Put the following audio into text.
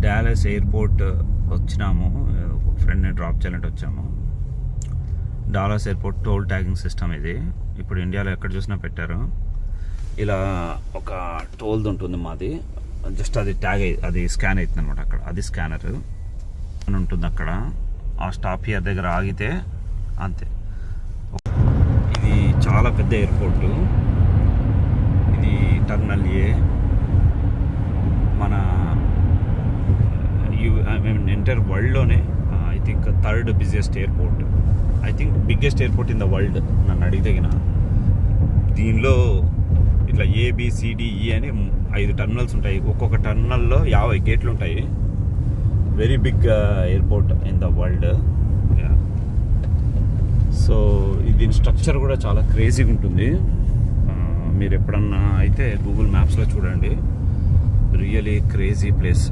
Dallas airport వచ్చినాము. ఫ్రెండ్ని drop చేయాలంటే వచ్చాము. Dallas airport toll tagging system ఇది. ఇప్పుడు ఇండియాలో ఎక్కడ చూసినా పెట్టారు. ఇలా ఒక టోల్ది ఉంటుంది మాది. జస్ట్ అది ట్యాగ్ అది స్కాన్ అవుతుంది అనమాట. అక్కడ అది స్కానర్ అని ఉంటుంది అక్కడ. ఆ స్టాప్ హియర్ దగ్గర ఆగితే అంతే. ఇది చాలా పెద్ద ఎయిర్పోర్టు. ఇది టర్మినల్ ఏ. మన ఎంటైర్ వరల్డ్లోనే I think third busiest airport. I think biggest airport in the world నన్ను అడిగితేగిన. దీనిలో ఇట్లా ఏబిసిడిఈ అని 5 టర్మినల్స్ ఉంటాయి. ఒక్కొక్క టర్మినల్లో 50 గేట్లు ఉంటాయి. Very big airport in the world. So దీని స్ట్రక్చర్ కూడా చాలా క్రేజీగా ఉంటుంది. మీరు ఎప్పుడన్నా అయితే గూగుల్ మ్యాప్స్లో చూడండి. Really crazy place.